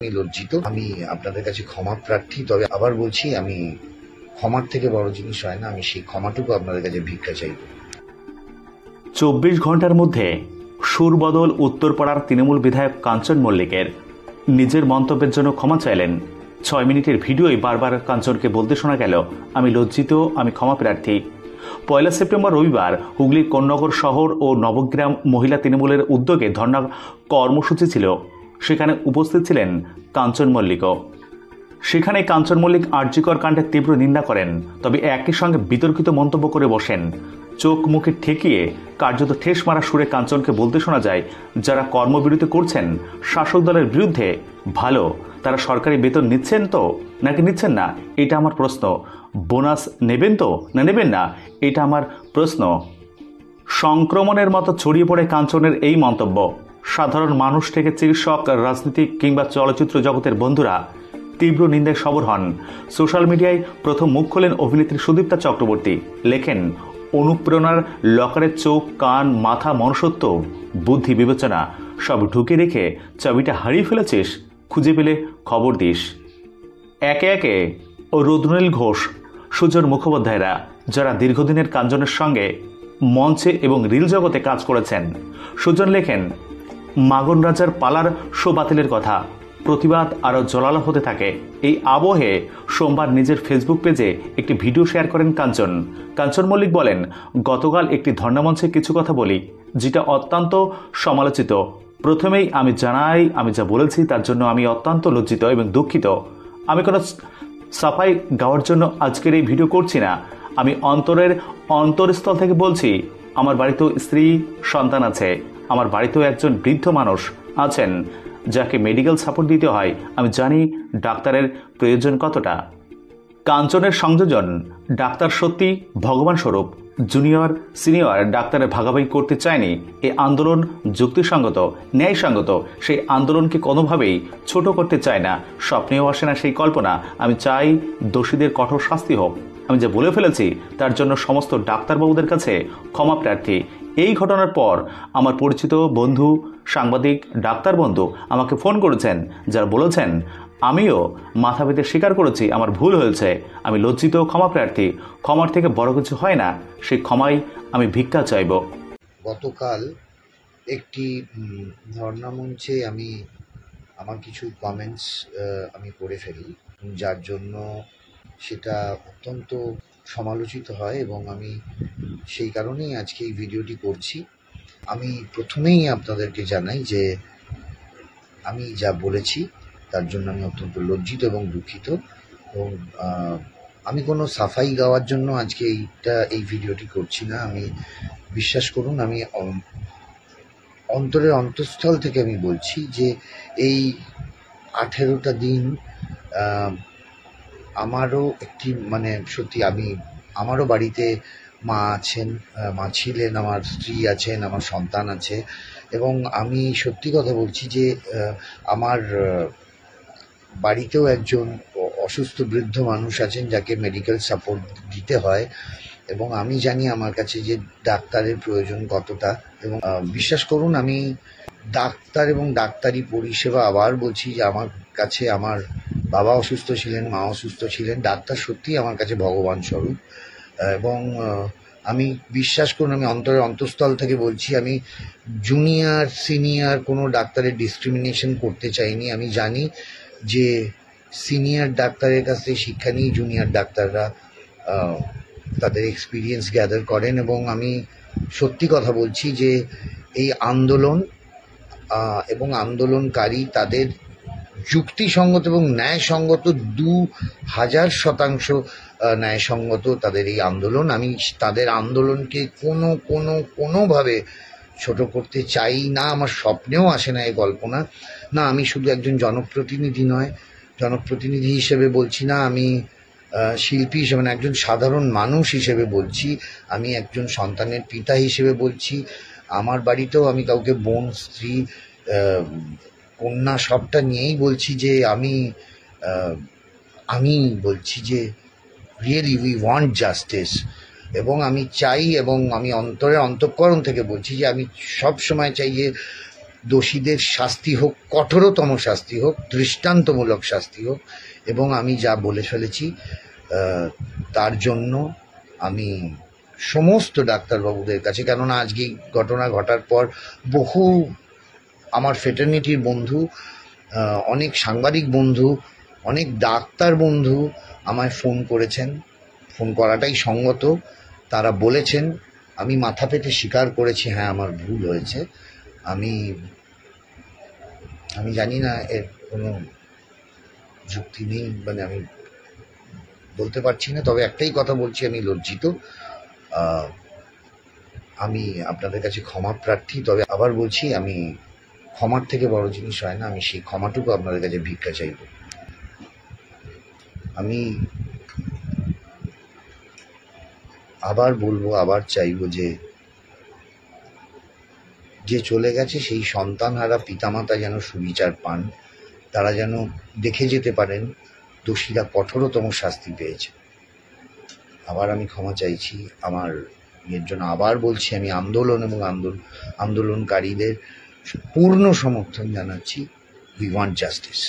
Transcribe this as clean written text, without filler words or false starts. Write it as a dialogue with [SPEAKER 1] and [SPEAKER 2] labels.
[SPEAKER 1] আমি লজ্জিত, আমি আপনাদের কাছে ক্ষমা প্রার্থী। তবে আবার বলছি, আমি ক্ষমার থেকে বড় জিনিস হয় না, আমি সেই ক্ষমাটুকু আপনাদের কাছে ভিক্ষা চাইব।
[SPEAKER 2] 24 ঘন্টার মধ্যে সুরবদল উত্তরপাড়ার তৃণমূল বিধায়ক কাঞ্চন মল্লিকের। নিজের মন্তব্যের জন্য ক্ষমা চাইলেন। 6 মিনিটের ভিডিওই বারবার কাঞ্চনকে বলতে শোনা গেল, আমি লজ্জিত, আমি ক্ষমা প্রার্থী। 1 সেপ্টেম্বর রবিবার হুগলির কোন্নগর শহর ও নবগ্রাম মহিলা তৃণমূলের উদ্যোগে ধর্ণা কর্মসূচি ছিল। সেখানে উপস্থিত ছিলেন কাঞ্চন মল্লিকও। সেখানে কাঞ্চন মল্লিক আরজিকর কাণ্ডের তীব্র নিন্দা করেন, তবে একই সঙ্গে বিতর্কিত মন্তব্য করে বসেন। চোখ মুখে ঠেকিয়ে কার্যত ঠেস মারা সুরে কাঞ্চনকে বলতে শোনা যায়, যারা কর্মবিরতি করছেন শাসক দলের বিরুদ্ধে, ভালো, তারা সরকারি বেতন নিচ্ছেন তো নাকি নিচ্ছেন না, এটা আমার প্রশ্ন। বোনাস নেবেন তো না নেবেন না, এটা আমার প্রশ্ন। সংক্রমণের মতো ছড়িয়ে পড়ে কাঞ্চনের এই মন্তব্য। সাধারণ মানুষ থেকে চিকিৎসক, রাজনীতিক কিংবা চলচ্চিত্র জগতের বন্ধুরা তীব্র নিন্দায় সবর হন। সোশ্যাল মিডিয়ায় প্রথম মুখ খোলেন অভিনেত্রী সুদীপ্তা চক্রবর্তী। লেখেন, অনুপ্রেরণার লকারে চোখ, কান, মাথা, মনুষ্যত্ব, বুদ্ধি, বিবেচনা সব ঢুকে রেখে চাবিটা হারিয়ে ফেলেছিস, খুঁজে পেলে খবর দিস। একে একে রুদ্রনীল ঘোষ, সুজন মুখোপাধ্যায়রা, যারা দীর্ঘদিনের কাঞ্চনের সঙ্গে মঞ্চে এবং রিল জগতে কাজ করেছেন। সুজন লেখেন, মাগন রাজার পালার শো বাতিলের কথা। প্রতিবাদ আরও জোরালো হতে থাকে। এই আবহে সোমবার নিজের ফেসবুক পেজে একটি ভিডিও শেয়ার করেন কাঞ্চন। কাঞ্চন মল্লিক বলেন, গতকাল একটি ধর্ণামঞ্চে কিছু কথা বলি, যেটা অত্যন্ত সমালোচিত। প্রথমেই আমি জানাই, আমি যা বলেছি তার জন্য আমি অত্যন্ত লজ্জিত এবং দুঃখিত। আমি কোনো সাফাই গাওয়ার জন্য আজকের এই ভিডিও করছি না। আমি অন্তরস্থল থেকে বলছি, আমার বাড়িতেও স্ত্রী, সন্তান আছে। আমার বাড়িতেও একজন বৃদ্ধ মানুষ আছেন যাকে মেডিকেল সাপোর্ট দিতে হয়। আমি জানি ডাক্তারের প্রয়োজন কতটা। কাঞ্চনের সংযোজন, ডাক্তার সত্যি ভগবান স্বরূপ। জুনিয়র সিনিয়র ডাক্তারের ভাগাভাগি করতে চায়নি। এই আন্দোলন যুক্তিসঙ্গত, ন্যায়সঙ্গত। সেই আন্দোলনকে কোনোভাবেই ছোট করতে চায় না, স্বপ্নেও আসে না সেই কল্পনা। আমি চাই দোষীদের কঠোর শাস্তি হোক। আমি যা বলে ফেলেছি তার জন্য সমস্ত ডাক্তারবাবুদের কাছে ক্ষমা প্রার্থী। এই ঘটনার পর আমার পরিচিত বন্ধু, সাংবাদিক, ডাক্তার বন্ধু আমাকে ফোন করেছেন, যারা বলেছেন, আমিও মাথা পেতে স্বীকার করেছি আমার ভুল হয়েছে, আমি লজ্জিত, ক্ষমা প্রার্থী। ক্ষমার থেকে বড় কিছু হয় না, সেই ক্ষমাই আমি ভিক্ষা চাইব।
[SPEAKER 1] গতকাল একটি ধর্ণা মঞ্চে আমি আমার কিছু কমেন্টস আমি করে ফেলি, যার জন্য সেটা অত্যন্ত সমালোচিত হয় এবং আমি সেই কারণেই আজকে এই ভিডিওটি করছি। আমি প্রথমেই আপনাদেরকে জানাই যে আমি যা বলেছি তার জন্য আমি অত্যন্ত লজ্জিত এবং দুঃখিত। এবং আমি কোনো সাফাই গাওয়ার জন্য আজকে এই ভিডিওটি করছি না। আমি বিশ্বাস করুন, আমি অন্তরের অন্তঃস্থল থেকে আমি বলছি যে এই 18টা দিন আমারও একটি সত্যি আমারও বাড়িতে মা আছেন, মা ছিলেন, আমার স্ত্রী আছেন, আমার সন্তান আছে। এবং আমি সত্যি কথা বলছি যে আমার বাড়িতেও একজন অসুস্থ বৃদ্ধ মানুষ আছেন যাকে মেডিকেল সাপোর্ট দিতে হয়। এবং আমি জানি আমার কাছে যে ডাক্তারের প্রয়োজন কতটা। এবং বিশ্বাস করুন, আমি ডাক্তার এবং ডাক্তারি পরিষেবা, আবার বলছি যে আমার কাছে আমার বাবা অসুস্থ ছিলেন, মা অসুস্থ ছিলেন, ডাক্তার সত্যিই আমার কাছে ভগবান স্বরূপ। এবং আমি বিশ্বাস করুন, আমি অন্তরের অন্তঃস্থল থেকে বলছি, আমি জুনিয়র সিনিয়র কোনো ডাক্তারের ডিসক্রিমিনেশন করতে চাইনি। আমি জানি যে সিনিয়র ডাক্তারের কাছ থেকে শিক্ষা নিয়ে জুনিয়র ডাক্তাররা তাদের এক্সপিরিয়েন্স গ্যাদার করেন। এবং আমি সত্যি কথা বলছি যে এই আন্দোলন এবং আন্দোলনকারী তাদের যুক্তিসঙ্গত এবং ন্যায়সঙ্গত, 2000% ন্যায়সঙ্গত তাদের এই আন্দোলন। আমি তাদের আন্দোলনকে কোনোভাবে ছোট করতে চাই না, আমার স্বপ্নেও আসে না এই কল্পনা। না, আমি শুধু একজন জনপ্রতিনিধি নয়, জনপ্রতিনিধি হিসেবে বলছি না, আমি শিল্পী হিসেবে, একজন সাধারণ মানুষ হিসেবে বলছি, আমি একজন সন্তানের পিতা হিসেবে বলছি। আমার বাড়িতেও আমি কাউকে বোন, স্ত্রী, কন্যা সবটা নিয়েই বলছি যে আমি বলছি যে রিয়েলি উই ওয়ান্ট জাস্টিস। এবং আমি চাই, এবং আমি অন্তরের অন্তঃকরণ থেকে বলছি যে আমি সব সময় চাই যে দোষীদের শাস্তি হোক, কঠোরতম শাস্তি হোক, দৃষ্টান্তমূলক শাস্তি হোক। এবং আমি যা বলে ফেলেছি তার জন্য আমি সমস্ত ডাক্তারবাবুদের কাছে, কেননা আজকে ঘটনা ঘটার পর বহু আমার ফ্রেটার্নিটির বন্ধু, অনেক সাংবাদিক বন্ধু, অনেক ডাক্তার বন্ধু আমায় ফোন করেছেন। ফোন করাটাই সঙ্গত। তারা বলেছেন, আমি মাথা পেতে স্বীকার করেছি, হ্যাঁ আমার ভুল হয়েছে। আমি জানি না এর কোনো যুক্তি নেই, মানে আমি বলতে পারছি না। তবে একটাই কথা বলছি, আমি লজ্জিত। আমি আপনাদের কাছে ক্ষমা প্রার্থী। তবে আবার বলছি, আমি ক্ষমার থেকে বড় জিনিস হয় না। আমি সেই ক্ষমাটুকু আপনাদের কাছে ভিক্ষা চাইব। আমি আবার বলবো, আবার চাইবো যে চলে গেছে সেই সন্তানহারা পিতামাতা যেন সুবিচার পান, তারা যেন দেখে যেতে পারেন দোষীরা কঠোরতম শাস্তি পেয়েছে। আবার আমি ক্ষমা চাইছি। আমার এর জন্য আবার বলছি, আমি আন্দোলন এবং আন্দোলনকারীদের পূর্ণ সমর্থন জানাচ্ছি। We want justice.